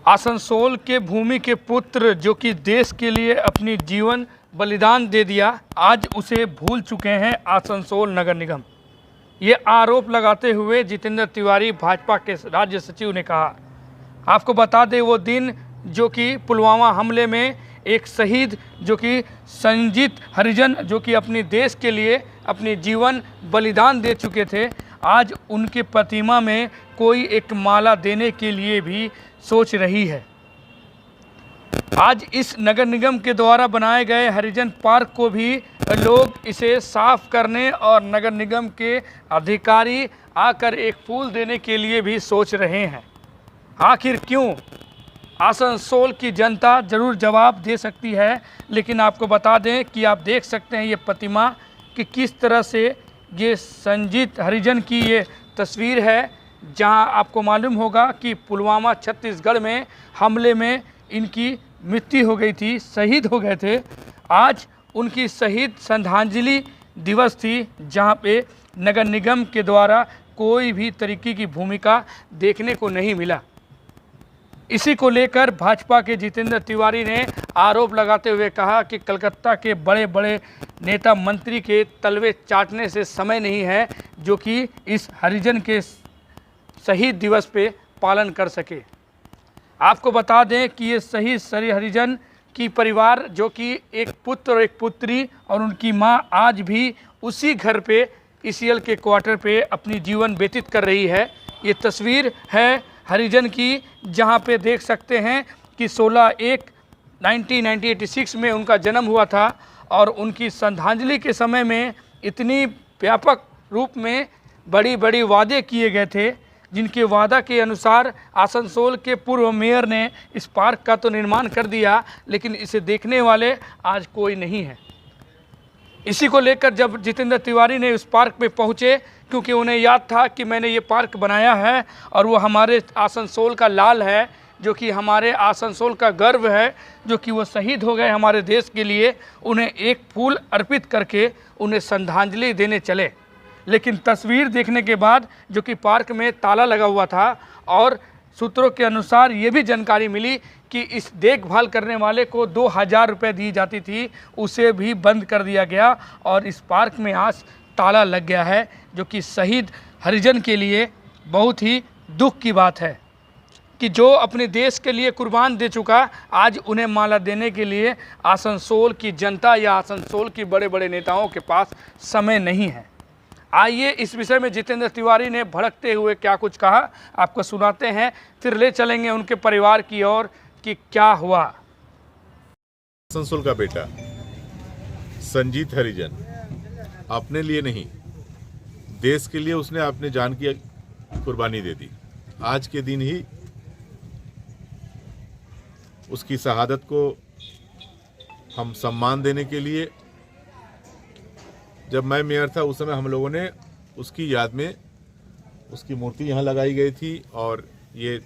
आसनसोल के भूमि के पुत्र जो कि देश के लिए अपनी जीवन बलिदान दे दिया, आज उसे भूल चुके हैं आसनसोल नगर निगम। ये आरोप लगाते हुए जितेंद्र तिवारी भाजपा के राज्य सचिव ने कहा। आपको बता दें, वो दिन जो कि पुलवामा हमले में एक शहीद जो कि संजीत हरिजन जो कि अपने देश के लिए अपनी जीवन बलिदान दे चुके थे, आज उनके प्रतिमा में कोई एक माला देने के लिए भी सोच रही है। आज इस नगर निगम के द्वारा बनाए गए हरिजन पार्क को भी लोग इसे साफ करने और नगर निगम के अधिकारी आकर एक फूल देने के लिए भी सोच रहे हैं। आखिर क्यों? आसनसोल की जनता ज़रूर जवाब दे सकती है, लेकिन आपको बता दें कि आप देख सकते हैं ये प्रतिमा कि किस तरह से ये संजीत हरिजन की ये तस्वीर है, जहां आपको मालूम होगा कि पुलवामा छत्तीसगढ़ में हमले में इनकी मृत्यु हो गई थी, शहीद हो गए थे। आज उनकी शहीद श्रद्धांजलि दिवस थी, जहां पे नगर निगम के द्वारा कोई भी तरीके की भूमिका देखने को नहीं मिला। इसी को लेकर भाजपा के जितेंद्र तिवारी ने आरोप लगाते हुए कहा कि कलकत्ता के बड़े बड़े नेता मंत्री के तलवे चाटने से समय नहीं है जो कि इस हरिजन के शहीद दिवस पे पालन कर सके। आपको बता दें कि ये शहीद हरिजन की परिवार जो कि एक पुत्र और एक पुत्री और उनकी मां आज भी उसी घर पे ईसीएल के क्वार्टर पे अपनी जीवन व्यतीत कर रही है। ये तस्वीर है हरिजन की, जहां पे देख सकते हैं कि 16/1/1986 में उनका जन्म हुआ था और उनकी श्रद्धांजलि के समय में इतनी व्यापक रूप में बड़ी बड़ी वादे किए गए थे, जिनके वादा के अनुसार आसनसोल के पूर्व मेयर ने इस पार्क का तो निर्माण कर दिया, लेकिन इसे देखने वाले आज कोई नहीं है। इसी को लेकर जब जितेंद्र तिवारी ने उस पार्क पे पहुँचे, क्योंकि उन्हें याद था कि मैंने ये पार्क बनाया है और वो हमारे आसनसोल का लाल है, जो कि हमारे आसनसोल का गर्व है, जो कि वो शहीद हो गए हमारे देश के लिए, उन्हें एक फूल अर्पित करके उन्हें श्रद्धांजलि देने चले। लेकिन तस्वीर देखने के बाद जो कि पार्क में ताला लगा हुआ था और सूत्रों के अनुसार ये भी जानकारी मिली कि इस देखभाल करने वाले को 2000 रुपये दी जाती थी, उसे भी बंद कर दिया गया और इस पार्क में आज ताला लग गया है, जो कि शहीद हरिजन के लिए बहुत ही दुख की बात है कि जो अपने देश के लिए कुर्बान दे चुका, आज उन्हें माला देने के लिए आसनसोल की जनता या आसनसोल की बड़े बड़े नेताओं के पास समय नहीं है। आइए इस विषय में जितेंद्र तिवारी ने भड़कते हुए क्या कुछ कहा आपको सुनाते हैं, फिर ले चलेंगे उनके परिवार की ओर कि क्या हुआ। आसनसोल का बेटा संजीत हरिजन अपने लिए नहीं, देश के लिए उसने अपने जान की कुर्बानी दे दी। आज के दिन ही उसकी शहादत को हम सम्मान देने के लिए, जब मैं मेयर था उस समय हम लोगों ने उसकी याद में उसकी मूर्ति यहाँ लगाई गई थी और ये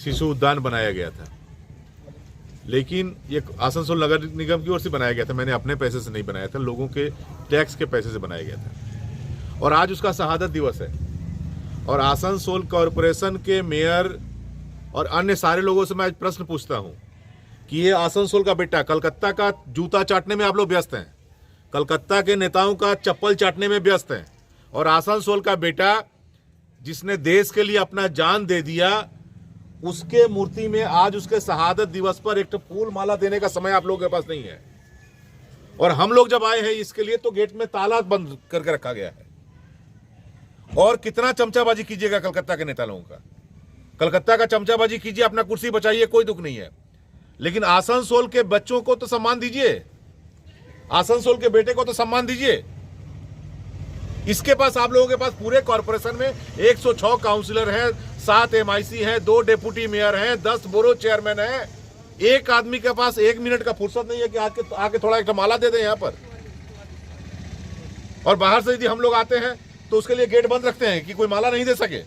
शिशु उद्यान बनाया गया था। लेकिन ये आसनसोल नगर निगम की ओर से बनाया गया था, मैंने अपने पैसे से नहीं बनाया था, लोगों के टैक्स के पैसे से बनाया गया था। और आज उसका शहादत दिवस है और आसनसोल कॉरपोरेशन के मेयर और अन्य सारे लोगों से मैं आज प्रश्न पूछता हूं कि ये आसनसोल का बेटा कलकत्ता का जूता चाटने में आप लोग व्यस्त हैं, कलकत्ता के नेताओं का चप्पल चाटने में व्यस्त हैं, और आसनसोल का बेटा जिसने देश के लिए अपना जान दे दिया, उसके मूर्ति में आज उसके शहादत दिवस पर एक फूल माला देने का समय आप लोगों के पास नहीं है। और हम लोग जब आए हैं इसके लिए तो गेट में ताला बंद करके रखा गया है। और कितना चमचाबाजी कीजिएगा कलकत्ता के नेता लोगों का, कलकत्ता का चमचाबाजी कीजिए, अपना कुर्सी बचाइए, कोई दुख नहीं है, लेकिन आसनसोल के बच्चों को तो सम्मान दीजिए, आसनसोल के बेटे को तो सम्मान दीजिए। इसके पास आप लोगों के पास पूरे कॉर्पोरेशन में 106 काउंसिलर हैं, 7 एमआईसी हैं, 2 डेप्यूटी मेयर हैं, 10 बोरो चेयरमैन हैं। एक आदमी के पास 1 मिनट का फुर्सत नहीं है कि आके थोड़ा एक माला दे दें यहाँ पर। और बाहर से यदि हम लोग आते हैं तो उसके लिए गेट बंद रखते हैं कि कोई माला नहीं दे सके।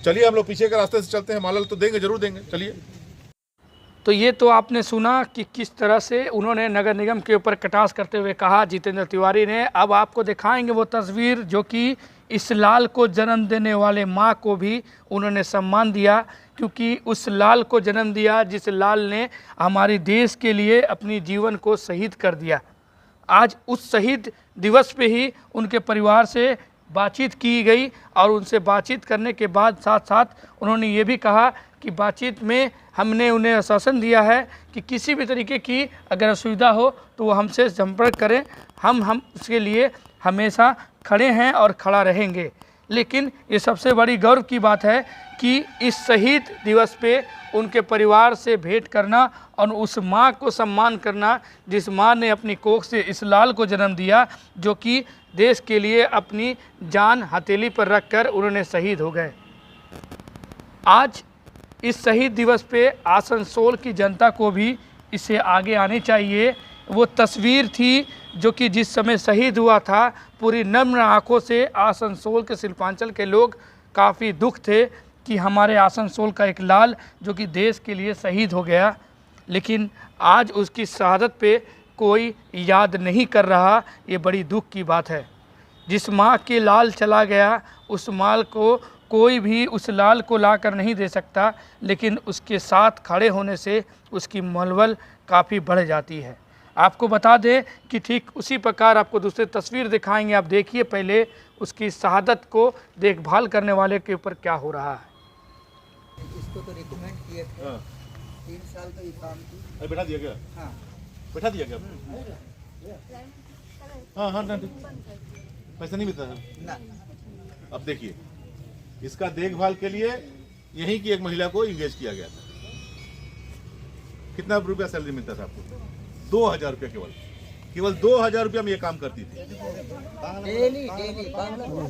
चलिए हम लोग पीछे के रास्ते से चलते हैं, माला तो देंगे, जरूर देंगे, चलिए। तो ये तो आपने सुना कि किस तरह से उन्होंने नगर निगम के ऊपर कटाक्ष करते हुए कहा जितेंद्र तिवारी ने। अब आपको दिखाएंगे वो तस्वीर जो कि इस लाल को जन्म देने वाले माँ को भी उन्होंने सम्मान दिया, क्योंकि उस लाल को जन्म दिया जिस लाल ने हमारे देश के लिए अपनी जीवन को शहीद कर दिया। आज उस शहीद दिवस पे ही उनके परिवार से बातचीत की गई और उनसे बातचीत करने के बाद साथ साथ उन्होंने ये भी कहा कि बातचीत में हमने उन्हें आश्वासन दिया है कि किसी भी तरीके की अगर असुविधा हो तो वो हमसे संपर्क करें, हम उसके लिए हमेशा खड़े हैं और खड़ा रहेंगे। लेकिन ये सबसे बड़ी गर्व की बात है कि इस शहीद दिवस पे उनके परिवार से भेंट करना और उस माँ को सम्मान करना जिस माँ ने अपनी कोख से इस लाल को जन्म दिया, जो कि देश के लिए अपनी जान हथेली पर रखकर उन्होंने शहीद हो गए। आज इस शहीद दिवस पे आसनसोल की जनता को भी इससे आगे आनी चाहिए। वो तस्वीर थी जो कि जिस समय शहीद हुआ था, पूरी नम्र आँखों से आसनसोल के शिल्पांचल के लोग काफ़ी दुख थे कि हमारे आसनसोल का एक लाल जो कि देश के लिए शहीद हो गया, लेकिन आज उसकी शहादत पे कोई याद नहीं कर रहा। ये बड़ी दुख की बात है। जिस माँ के लाल चला गया उस माँ को कोई भी उस लाल को ला कर नहीं दे सकता, लेकिन उसके साथ खड़े होने से उसकी मनोबल काफ़ी बढ़ जाती है। आपको बता दें कि ठीक उसी प्रकार आपको दूसरी तस्वीर दिखाएंगे। आप देखिए पहले उसकी शहादत को देखभाल करने वाले के ऊपर क्या हो रहा है। इसको तो रिकमेंड किए थे। 3 साल तो ये काम की। बैठा दिया गया। हाँ बैठा दिया गया। हाँ पैसा नहीं मिलता है ना। अब देखिए, इसका देखभाल के लिए यहीं की एक महिला को इंगेज किया गया था। कितना रुपया सैलरी मिलता था आपको? 2000 रुपया केवल 2000 रुपया में ये काम करती थी। डेली बांग्ला बोल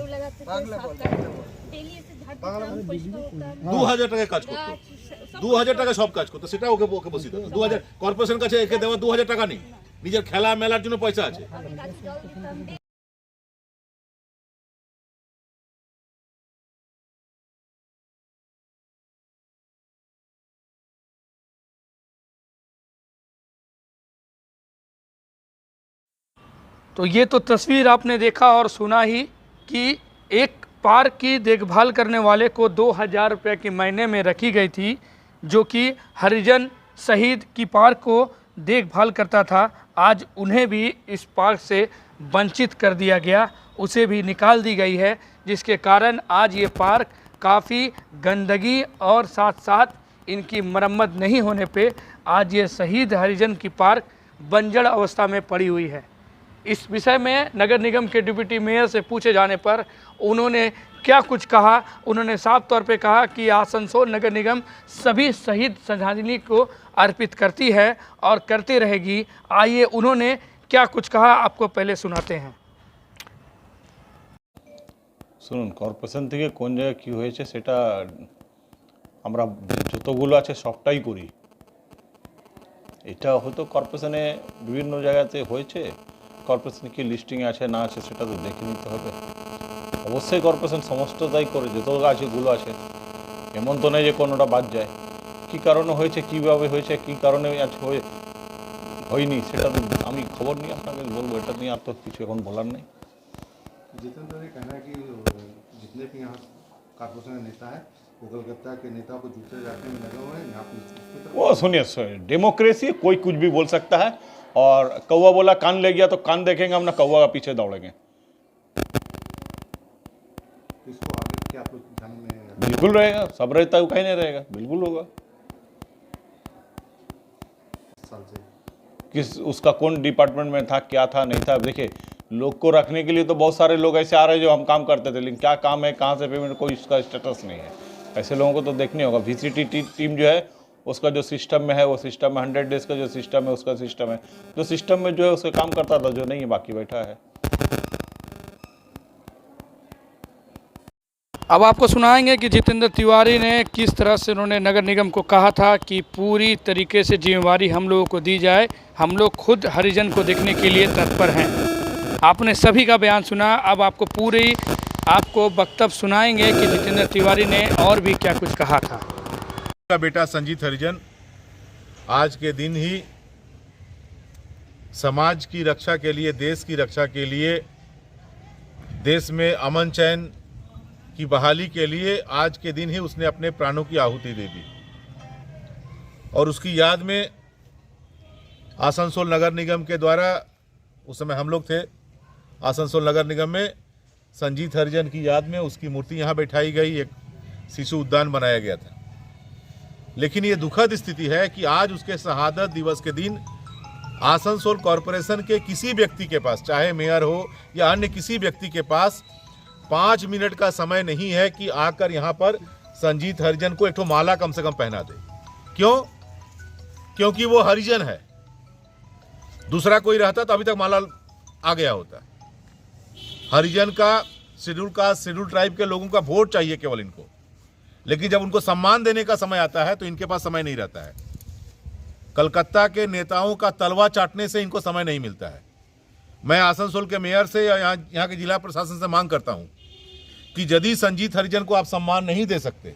2000 টাকা কাজ করতো, 2000 টাকা সব কাজ করতো, সেটা ওকে ওকে বসিয়ে দিত। 2000 কর্পোরেশন কাছে একে দেওয়া 2000 টাকা নেই, নিজের খেলা মেলার জন্য পয়সা আছে। तो ये तो तस्वीर आपने देखा और सुना ही कि एक पार्क की देखभाल करने वाले को 2000 रुपये की महीने में रखी गई थी, जो कि हरिजन शहीद की पार्क को देखभाल करता था। आज उन्हें भी इस पार्क से वंचित कर दिया गया, उसे भी निकाल दी गई है, जिसके कारण आज ये पार्क काफ़ी गंदगी और साथ साथ इनकी मरम्मत नहीं होने पे आज ये शहीद हरिजन की पार्क बंजर अवस्था में पड़ी हुई है। इस विषय में नगर निगम के डिप्टी मेयर से पूछे जाने पर उन्होंने क्या कुछ कहा। उन्होंने साफ तौर पे कहा कि आसनसोल नगर निगम सभी शहीद श्रद्धांजलि को अर्पित करती है और करती रहेगी। आइए उन्होंने क्या कुछ कहा आपको पहले सुनाते हैं। শুনুন, কর্পোরেশন থেকে কোন জায়গায় কী হয়েছে সেটা আমরা যতগুলো আছে সবটাই করি। এটা হয়তো কর্পোরেশনে বিভিন্ন জায়গাতে হয়েছে, কর্পোরেশন কি লিস্টিংয়ে আছে না আছে সেটা তো দেখে নিতে হবে। অবশ্যই কর্পোরেশন সমস্তটাই করে, যত গাছগুলো আছে, এমন তো নয় যে কোনোটা বাদ যায়। কী কারণে হয়েছে, কীভাবে হয়েছে, কী কারণে আজ হয়নি সেটা তো আমি খবর নিয়ে আপনাকে বলবো। এটা নিয়ে আর তো কিছু এখন বলার নেই। जितेंद्र ने कहना है कि जितने भी यहाँ कॉर्पोरेशन के नेता है वो कलकत्ता के नेताओं को जूते रखने में लगे हुए हैं। यहाँ पे वो सुनिए, डेमोक्रेसी कोई कुछ भी बोल सकता है, और कौवा बोला कान ले गया तो कान देखेंगे हम ना, कौवा का पीछे दौड़ेंगे। इसको आगे क्या आप लोग ध्यान में बिल्कुल रहेगा, सब रहता है, कहीं नहीं रहेगा, बिल्कुल होगा। साल से किस उसका कौन डिपार्टमेंट में था, क्या था, नहीं था। देखिए, लोग को रखने के लिए तो बहुत सारे लोग ऐसे आ रहे हैं जो हम काम करते थे, लेकिन क्या काम है, कहाँ से पेमेंट, कोई उसका स्टेटस नहीं है। ऐसे लोगों को तो देखने होगा। VCT टीम जो है उसका जो सिस्टम में है वो सिस्टम में 100 डेज का जो सिस्टम है उसका सिस्टम है, जो सिस्टम में जो है उसका काम करता था, जो नहीं है बाकी बैठा है। अब आपको सुनाएंगे कि जितेंद्र तिवारी ने किस तरह से उन्होंने नगर निगम को कहा था कि पूरी तरीके से जिम्मेवारी हम लोगों को दी जाए, हम लोग खुद हरिजन को देखने के लिए तत्पर हैं। आपने सभी का बयान सुना, अब आपको वक्तव्य सुनाएंगे कि जितेंद्र तिवारी ने और भी क्या कुछ कहा था। का बेटा संजीत हरिजन आज के दिन ही समाज की रक्षा के लिए, देश की रक्षा के लिए देश में अमन चैन की बहाली के लिए आज के दिन ही उसने अपने प्राणों की आहुति दे दी। और उसकी याद में आसनसोल नगर निगम के द्वारा, उस समय हम लोग थे आसनसोल नगर निगम में, संजीत हरिजन की याद में उसकी मूर्ति यहाँ बैठाई गई, एक शिशु उद्यान बनाया गया था। लेकिन ये दुखद स्थिति है कि आज उसके शहादत दिवस के दिन आसनसोल कॉरपोरेशन के किसी व्यक्ति के पास, चाहे मेयर हो या अन्य किसी व्यक्ति के पास, 5 मिनट का समय नहीं है कि आकर यहाँ पर संजीत हरिजन को एक ठो माला कम से कम पहना दे। क्यों? क्योंकि वो हरिजन है। दूसरा कोई रहता तो अभी तक माला आ गया होता। हरिजन का, शेड्यूल कास्ट, शेड्यूल ट्राइब के लोगों का वोट चाहिए केवल इनको, लेकिन जब उनको सम्मान देने का समय आता है तो इनके पास समय नहीं रहता है। कलकत्ता के नेताओं का तलवा चाटने से इनको समय नहीं मिलता है। मैं आसनसोल के मेयर से या यहाँ के जिला प्रशासन से मांग करता हूँ कि यदि संजीत हरिजन को आप सम्मान नहीं दे सकते,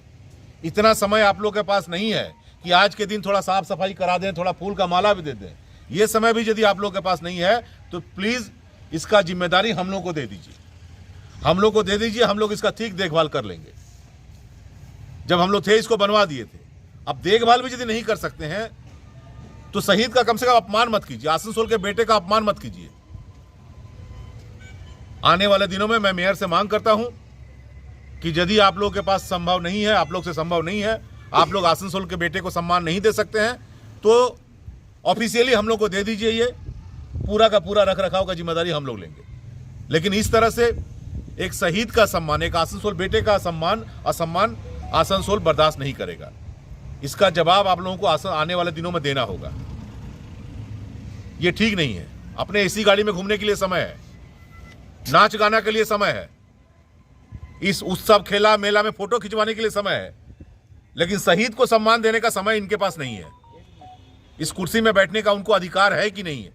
इतना समय आप लोग के पास नहीं है कि आज के दिन थोड़ा साफ सफाई करा दें, थोड़ा फूल का माला भी दे दें, ये समय भी यदि आप लोग के पास नहीं है तो प्लीज़ इसका जिम्मेदारी हम लोग को दे दीजिए। हम लोग को दे दीजिए, हम लोग इसका ठीक देखभाल कर लेंगे। जब हम लोग थे इसको बनवा दिए थे। अब देखभाल भी यदि नहीं कर सकते हैं तो शहीद का कम से कम अपमान मत कीजिए, आसनसोल के बेटे का अपमान मत कीजिए। आने वाले दिनों में मैं मेयर से मांग करता हूं कि यदि आप लोग के पास संभव नहीं है, आप लोग से संभव नहीं है, आप लोग आसनसोल के बेटे को सम्मान नहीं दे सकते हैं, तो ऑफिशियली हम लोग को दे दीजिए। ये पूरा का पूरा रख रखाव का जिम्मेदारी हम लोग लेंगे। लेकिन इस तरह से एक शहीद का सम्मान, एक आसनसोल बेटे का सम्मान, असम्मान आसनसोल बर्दाश्त नहीं करेगा। इसका जवाब आप लोगों को आने वाले दिनों में देना होगा। ये ठीक नहीं है। अपने एसी गाड़ी में घूमने के लिए समय है, नाच गाना के लिए समय है, इस उत्सव खेला मेला में फोटो खिंचवाने के लिए समय है, लेकिन शहीद को सम्मान देने का समय इनके पास नहीं है। इस कुर्सी में बैठने का उनको अधिकार है कि नहीं है,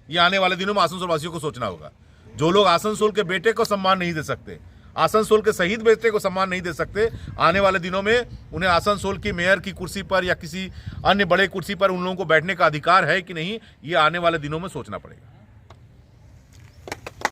ये आने वाले दिनों में आसनसोल वासियों को सोचना होगा। जो लोग आसनसोल के बेटे को सम्मान नहीं दे सकते, आसनसोल के शहीद बेटे को सम्मान नहीं दे सकते, आने वाले दिनों में उन्हें आसनसोल की मेयर की कुर्सी पर या किसी अन्य बड़े कुर्सी पर उन लोगों को बैठने का अधिकार है कि नहीं, ये आने वाले दिनों में सोचना पड़ेगा।